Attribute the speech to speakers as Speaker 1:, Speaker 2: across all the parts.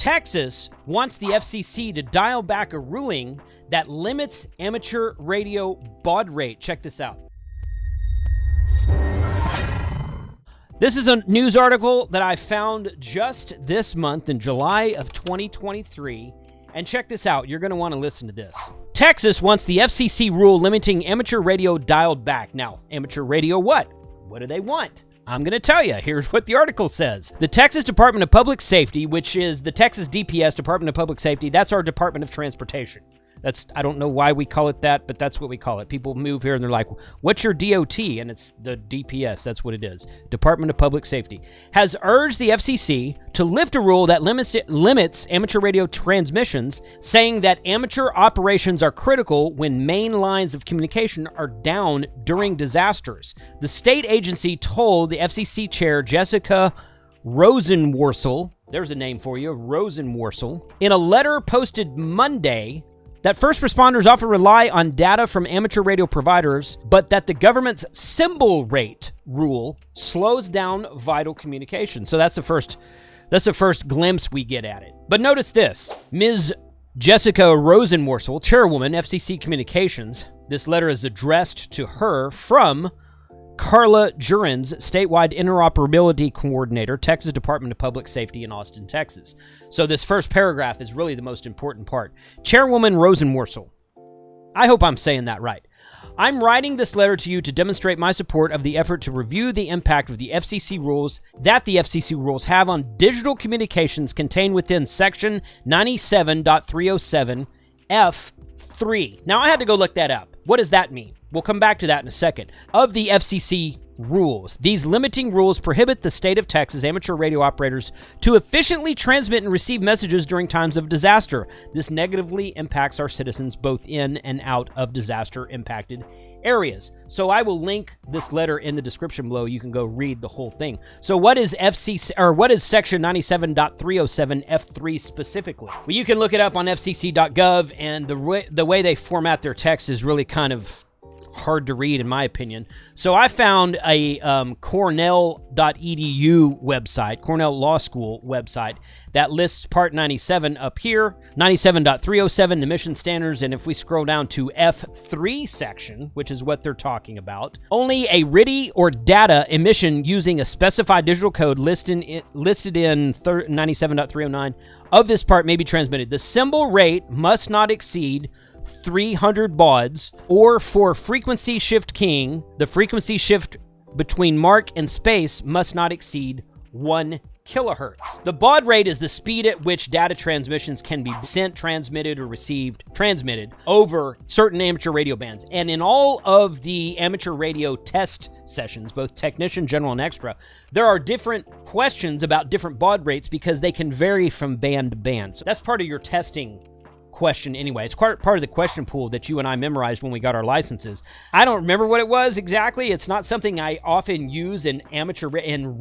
Speaker 1: Texas wants the FCC to dial back a ruling that limits amateur radio baud rate. Check this out. This is a news article that I found just this month in July of 2023. And check this out. You're going to want to listen to this. Texas wants the FCC rule limiting amateur radio dialed back. Now, amateur radio what? What do they want? I'm going to tell you. Here's what the article says. The Texas Department of Public Safety, which is the Texas DPS, Department of Public Safety, that's our Department of Transportation. I don't know why we call it that, but that's what we call it. People move here and they're like, what's your DOT? And it's the DPS. That's what it is. Department of Public Safety has urged the FCC to lift a rule that limits amateur radio transmissions, saying that amateur operations are critical when main lines of communication are down during disasters. The state agency told the FCC chair, Jessica Rosenworcel, there's a name for you, Rosenworcel, in a letter posted Monday, that first responders often rely on data from amateur radio providers, but that the government's symbol rate rule slows down vital communication. So that's the first glimpse we get at it. But notice this. Ms. Jessica Rosenworcel, chairwoman, FCC Communications, this letter is addressed to her from Carla Jurens, statewide interoperability coordinator, Texas Department of Public Safety in Austin, Texas. So this first paragraph is really the most important part. Chairwoman Rosenworcel, I hope I'm saying that right. I'm writing this letter to you to demonstrate my support of the effort to review the impact of the FCC rules have on digital communications contained within Section 97.307 F3. Now, I had to go look that up. What does that mean? We'll come back to that in a second. Of the FCC rules. These limiting rules prohibit the state of Texas amateur radio operators to efficiently transmit and receive messages during times of disaster. This negatively impacts our citizens both in and out of disaster-impacted areas. So I will link this letter in the description below. You can go read the whole thing. So what is FCC, or what is Section 97.307 F3 specifically? Well, you can look it up on fcc.gov, and the way they format their text is really kind of hard to read, in my opinion. So I found a Cornell.edu website, Cornell Law School website, that lists Part 97 up here, 97.307 emission standards, and if we scroll down to F3 section, which is what they're talking about, only a RTTY or data emission using a specified digital code listed in 97.309 of this part may be transmitted. The symbol rate must not exceed 300 bauds, or for frequency shift keying, the frequency shift between mark and space must not exceed 1 kilohertz. The baud rate is the speed at which data transmissions can be sent, transmitted, or transmitted over certain amateur radio bands. And in all of the amateur radio test sessions, both technician, general, and extra, there are different questions about different baud rates because they can vary from band to band. So that's part of your testing question anyway. It's part of the question pool that you and I memorized when we got our licenses. I don't remember what it was exactly. It's not something I often use in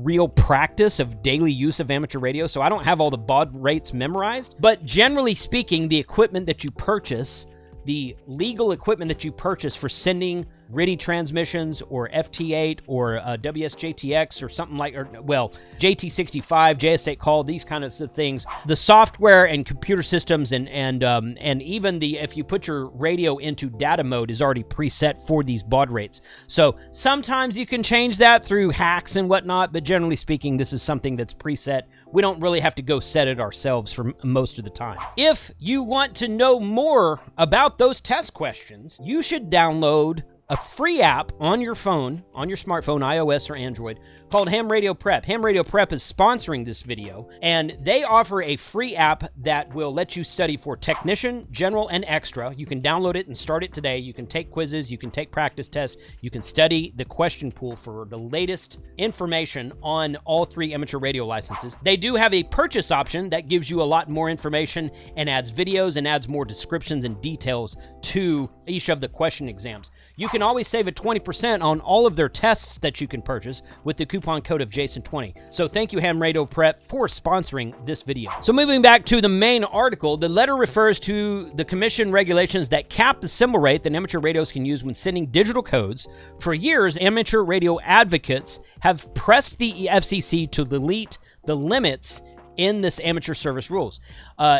Speaker 1: real practice of daily use of amateur radio, so I don't have all the baud rates memorized. But generally speaking, the equipment that you purchase, the legal equipment that you purchase for sending RTTY transmissions or FT8 or WSJTX or something like, JT65, JS8 call, these kinds of things. The software and computer systems and even if you put your radio into data mode is already preset for these baud rates. So sometimes you can change that through hacks and whatnot, but generally speaking, this is something that's preset. We don't really have to go set it ourselves for most of the time. If you want to know more about those test questions, you should download a free app on your phone, on your smartphone, iOS or Android, called Ham Radio Prep. Ham Radio Prep is sponsoring this video, and they offer a free app that will let you study for technician, general, and extra. You can download it and start it today. You can take quizzes, you can take practice tests, you can study the question pool for the latest information on all 3 amateur radio licenses. They do have a purchase option that gives you a lot more information and adds videos and adds more descriptions and details to each of the question exams. You can always save 20% on all of their tests that you can purchase with the coupon code of Jason20. So thank you, Ham Radio Prep, for sponsoring this video. So moving back to the main article, the letter refers to the commission regulations that cap the symbol rate that amateur radios can use when sending digital codes. For years, amateur radio advocates have pressed the FCC to delete the limits in this amateur service rules.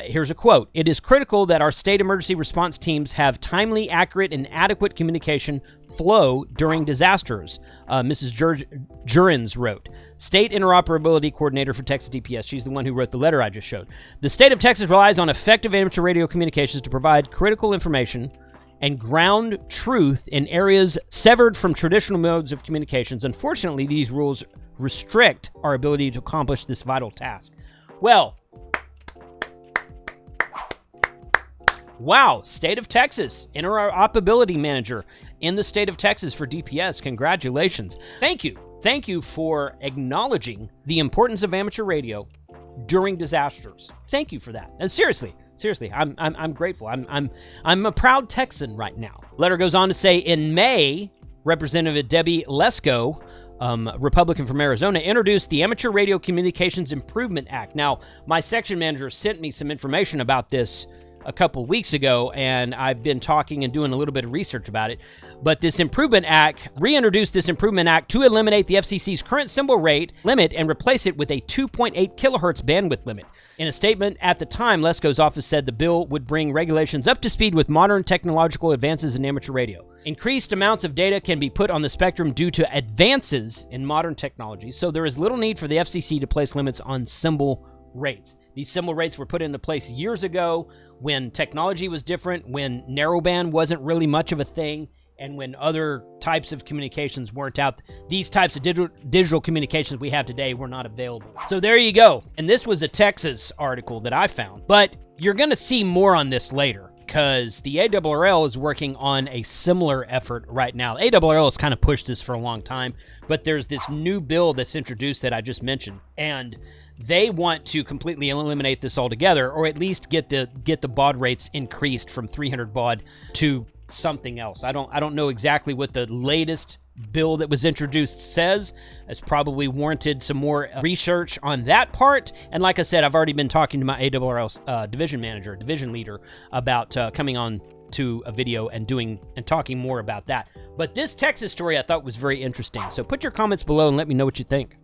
Speaker 1: Here's a quote. "It is critical that our state emergency response teams have timely, accurate, and adequate communication flow during disasters," Mrs. Jurins wrote. State Interoperability Coordinator for Texas DPS. She's the one who wrote the letter I just showed. "The state of Texas relies on effective amateur radio communications to provide critical information and ground truth in areas severed from traditional modes of communications. Unfortunately, these rules restrict our ability to accomplish this vital task." Well, wow, State of Texas, Interoperability Manager in the State of Texas for DPS. Congratulations. Thank you. Thank you for acknowledging the importance of amateur radio during disasters. Thank you for that. And seriously, I'm grateful. I'm a proud Texan right now. Letter goes on to say, in May, Representative Debbie Lesko, Republican from Arizona, introduced the Amateur Radio Communications Improvement Act. Now, my section manager sent me some information about this a couple weeks ago, and I've been talking and doing a little bit of research about it. But this Improvement Act reintroduced this Improvement Act to eliminate the FCC's current symbol rate limit and replace it with a 2.8 kilohertz bandwidth limit. In a statement at the time, Lesko's office said the bill would bring regulations up to speed with modern technological advances in amateur radio. Increased amounts of data can be put on the spectrum due to advances in modern technology, so there is little need for the FCC to place limits on symbol rates. These symbol rates were put into place years ago when technology was different, when narrowband wasn't really much of a thing, and when other types of communications weren't out. These types of digital communications we have today were not available. So there you go. And this was a Texas article that I found. But you're going to see more on this later, because the ARRL is working on a similar effort right now. ARRL has kind of pushed this for a long time, but there's this new bill that's introduced that I just mentioned, and they want to completely eliminate this altogether, or at least get the baud rates increased from 300 baud to something else. I don't know exactly what the latest bill that was introduced says. It's probably warranted some more research on that part. And like I said, I've already been talking to my ARRL division leader about coming on to a video and talking more about that. But this Texas story I thought was very interesting. So put your comments below and let me know what you think.